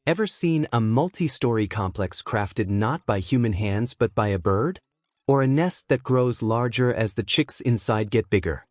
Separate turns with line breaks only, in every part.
Ever seen a multi-story complex crafted not by human hands but by a bird? Or a nest that grows larger as the chicks inside get bigger?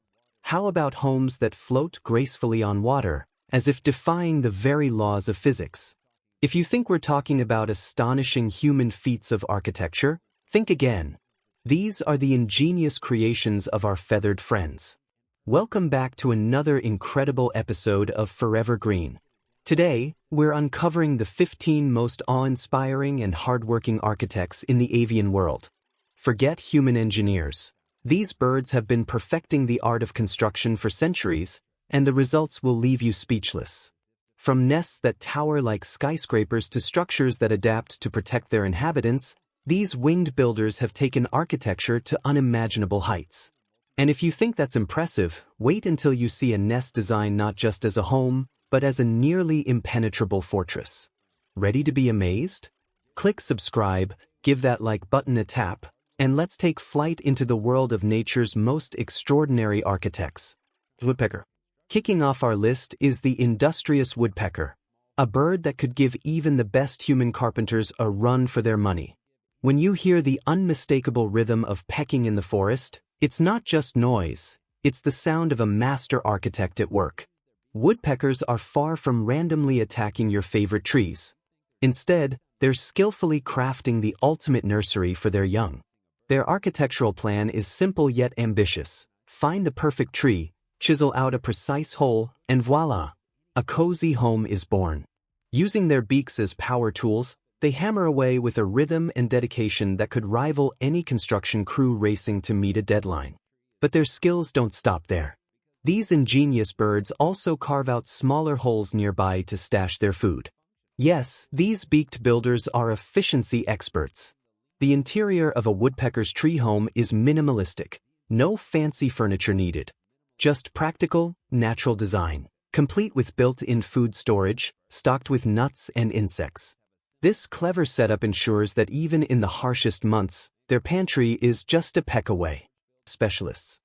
How about homes that float gracefully on water, as if defying the very laws of physics? If you think we're talking about astonishing human feats of architecture, think again. These are the ingenious creations of our feathered friends. Welcome back to another incredible episode of Forever Green. Today, we're uncovering the 15 most awe-inspiring and hardworking architects in the avian world. Forget human engineers. These birds have been perfecting the art of construction for centuries, and the results will leave you speechless. From nests that tower like skyscrapers to structures that adapt to protect their inhabitants, these winged builders have taken architecture to unimaginable heights. And if you think that's impressive, wait until you see a nest designed not just as a home, but as a nearly impenetrable fortress. Ready to be amazed? Click subscribe, give that like button a tap, and let's take flight into the world of nature's most extraordinary architects. Woodpecker. Kicking off our list is the industrious woodpecker, a bird that could give even the best human carpenters a run for their money. When you hear the unmistakable rhythm of pecking in the forest, it's not just noise, it's the sound of a master architect at work. Woodpeckers are far from randomly attacking your favorite trees. Instead, they're skillfully crafting the ultimate nursery for their young. Their architectural plan is simple yet ambitious. Find the perfect tree, chisel out a precise hole, and voila! A cozy home is born. Using their beaks as power tools, they hammer away with a rhythm and dedication that could rival any construction crew racing to meet a deadline. But their skills don't stop there. These ingenious birds also carve out smaller holes nearby to stash their food. Yes, these beaked builders are efficiency experts. The interior of a woodpecker's tree home is minimalistic. No fancy furniture needed. Just practical, natural design, complete with built-in food storage, stocked with nuts and insects. This clever setup ensures that even in the harshest months, their pantry is just a peck away. Specialists.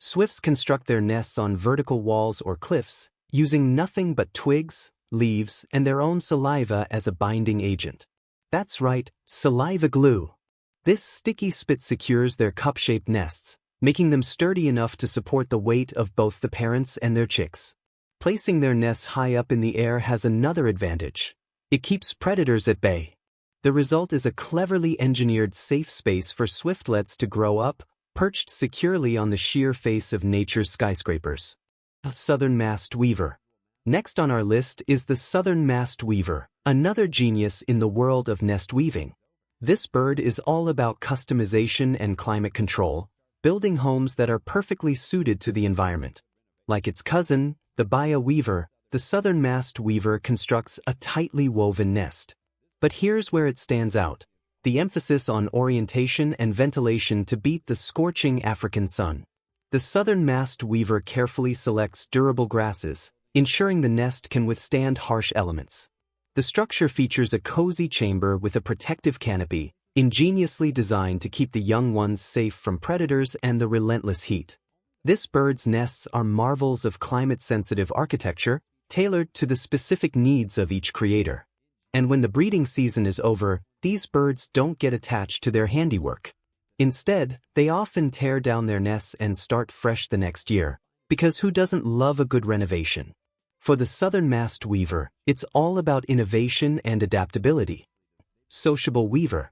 Swifts construct their nests on vertical walls or cliffs, using nothing but twigs, leaves, and their own saliva as a binding agent. That's right, saliva glue. This sticky spit secures their cup-shaped nests, making them sturdy enough to support the weight of both the parents and their chicks. Placing their nests high up in the air has another advantage. It keeps predators at bay. The result is a cleverly engineered safe space for swiftlets to grow up, perched securely on the sheer face of nature's skyscrapers. A southern masked weaver. Next on our list is the southern masked weaver, another genius in the world of nest weaving. This bird is all about customization and climate control, building homes that are perfectly suited to the environment. Like its cousin, the baya weaver, the southern masked weaver constructs a tightly woven nest. But here's where it stands out. The emphasis on orientation and ventilation to beat the scorching African sun. The southern masked weaver carefully selects durable grasses, ensuring the nest can withstand harsh elements. The structure features a cozy chamber with a protective canopy, ingeniously designed to keep the young ones safe from predators and the relentless heat. This bird's nests are marvels of climate-sensitive architecture, tailored to the specific needs of each creator. And when the breeding season is over, these birds don't get attached to their handiwork. Instead, they often tear down their nests and start fresh the next year, because who doesn't love a good renovation? For the southern masked weaver, it's all about innovation and adaptability. Sociable weaver.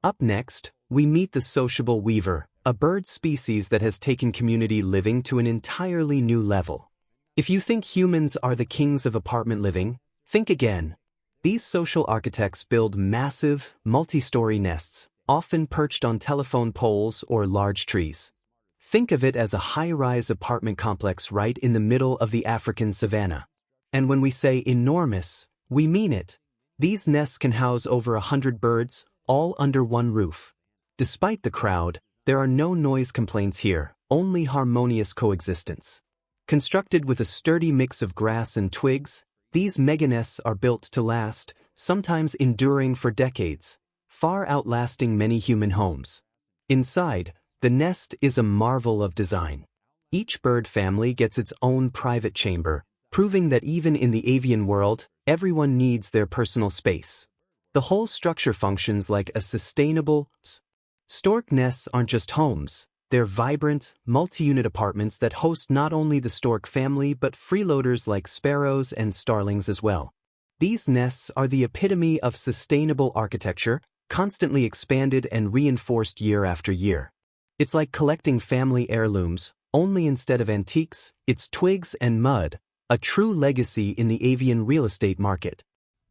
Up next, we meet the sociable weaver, a bird species that has taken community living to an entirely new level. If you think humans are the kings of apartment living, think again. These social architects build massive, multi-story nests, often perched on telephone poles or large trees. Think of it as a high-rise apartment complex right in the middle of the African savanna. And when we say enormous, we mean it. These nests can house over 100 birds, all under one roof. Despite the crowd, there are no noise complaints here, only harmonious coexistence. Constructed with a sturdy mix of grass and twigs, these meganests are built to last, sometimes enduring for decades, far outlasting many human homes. Inside, the nest is a marvel of design. Each bird family gets its own private chamber, proving that even in the avian world, Everyone needs their personal space. The whole structure functions like a sustainable. Stork nests aren't just homes. They're vibrant, multi-unit apartments that host not only the stork family but freeloaders like sparrows and starlings as well. These nests are the epitome of sustainable architecture, constantly expanded and reinforced year after year. It's like collecting family heirlooms, only instead of antiques, it's twigs and mud, a true legacy in the avian real estate market.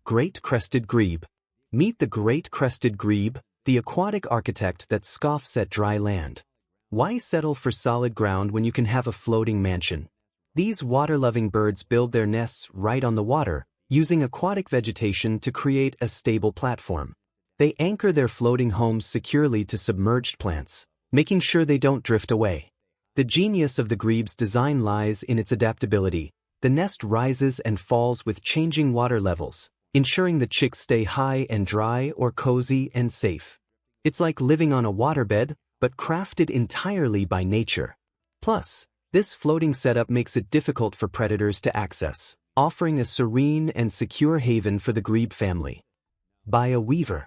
Great crested grebe. Meet the great crested grebe, the aquatic architect that scoffs at dry land. Why settle for solid ground when you can have a floating mansion? These water-loving birds build their nests right on the water, using aquatic vegetation to create a stable platform. They anchor their floating homes securely to submerged plants, making sure they don't drift away. The genius of the grebe's design lies in its adaptability. The nest rises and falls with changing water levels, ensuring the chicks stay high and dry or cozy and safe. It's like living on a waterbed, but crafted entirely by nature. Plus, this floating setup makes it difficult for predators to access, offering a serene and secure haven for the grebe family. Baya weaver.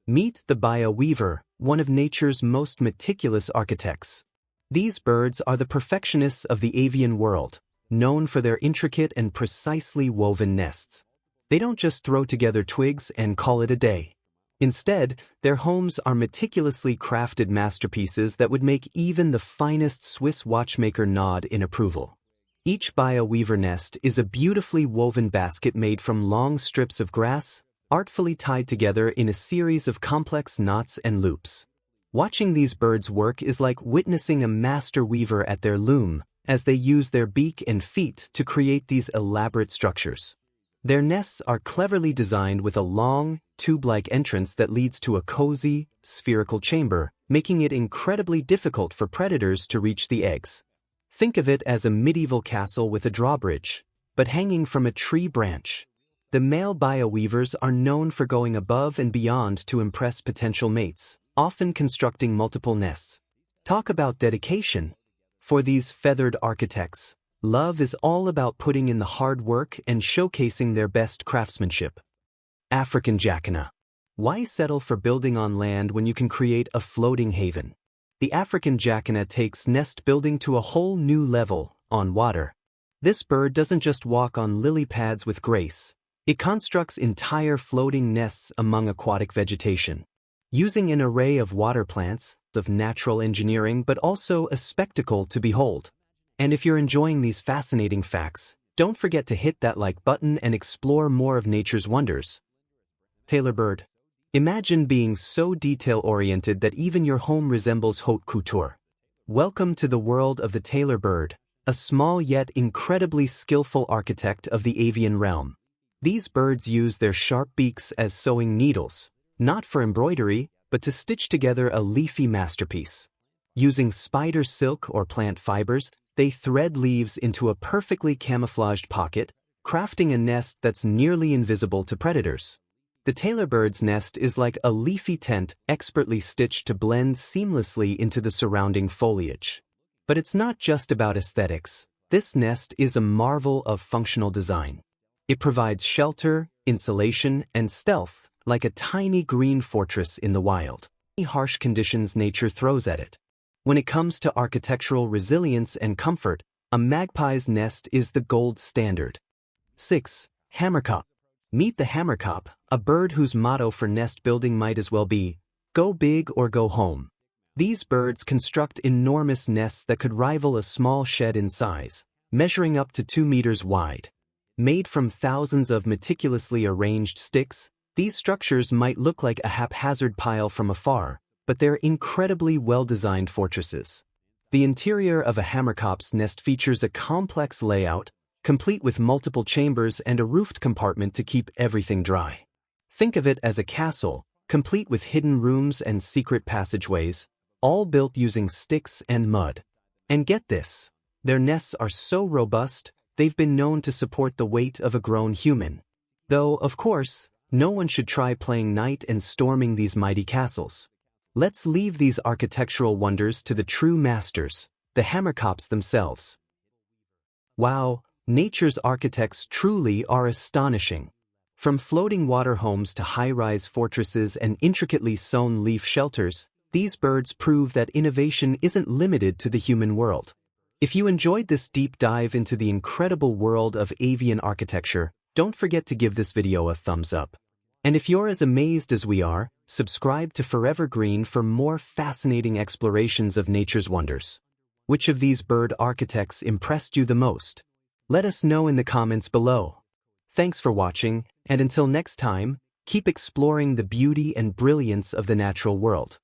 Meet the baya weaver, one of nature's most meticulous architects. These birds are the perfectionists of the avian world, known for their intricate and precisely woven nests. They don't just throw together twigs and call it a day. Instead, their homes are meticulously crafted masterpieces that would make even the finest Swiss watchmaker nod in approval. Each baya weaver nest is a beautifully woven basket made from long strips of grass, artfully tied together in a series of complex knots and loops. Watching these birds work is like witnessing a master weaver at their loom, as they use their beak and feet to create these elaborate structures. Their nests are cleverly designed with a long, tube-like entrance that leads to a cozy, spherical chamber, making it incredibly difficult for predators to reach the eggs. Think of it as a medieval castle with a drawbridge, but hanging from a tree branch. The male baya weavers are known for going above and beyond to impress potential mates, often constructing multiple nests. Talk about dedication. For these feathered architects, love is all about putting in the hard work and showcasing their best craftsmanship. African jacana. Why settle for building on land when you can create a floating haven? The African jacana takes nest building to a whole new level, on water. This bird doesn't just walk on lily pads with grace. It constructs entire floating nests among aquatic vegetation. Using an array of water plants, of natural engineering but also a spectacle to behold. And if you're enjoying these fascinating facts, don't forget to hit that like button and explore more of nature's wonders. Tailor bird. Imagine being so detail-oriented that even your home resembles haute couture. Welcome to the world of the tailor bird, a small yet incredibly skillful architect of the avian realm. These birds use their sharp beaks as sewing needles, not for embroidery, but to stitch together a leafy masterpiece. Using spider silk or plant fibers, they thread leaves into a perfectly camouflaged pocket, crafting a nest that's nearly invisible to predators. The tailor bird's nest is like a leafy tent expertly stitched to blend seamlessly into the surrounding foliage. But it's not just about aesthetics. This nest is a marvel of functional design. It provides shelter, insulation, and stealth, like a tiny green fortress in the wild. Harsh conditions nature throws at it. When it comes to architectural resilience and comfort, a magpie's nest is the gold standard. 6. Hammerkop. Meet the hammerkop, a bird whose motto for nest building might as well be, "Go big or go home." These birds construct enormous nests that could rival a small shed in size, measuring up to 2 meters wide. Made from thousands of meticulously arranged sticks, these structures might look like a haphazard pile from afar, but they're incredibly well-designed fortresses. The interior of a hammerkop's nest features a complex layout, complete with multiple chambers and a roofed compartment to keep everything dry. Think of it as a castle, complete with hidden rooms and secret passageways, all built using sticks and mud. And get this, their nests are so robust, they've been known to support the weight of a grown human. Though, of course, no one should try playing knight and storming these mighty castles. Let's leave these architectural wonders to the true masters, the hammerkops themselves. Wow, nature's architects truly are astonishing. From floating water homes to high-rise fortresses and intricately sewn leaf shelters, these birds prove that innovation isn't limited to the human world. If you enjoyed this deep dive into the incredible world of avian architecture, don't forget to give this video a thumbs up. And if you're as amazed as we are, subscribe to Forever Green for more fascinating explorations of nature's wonders. Which of these bird architects impressed you the most? Let us know in the comments below. Thanks for watching, and until next time, keep exploring the beauty and brilliance of the natural world.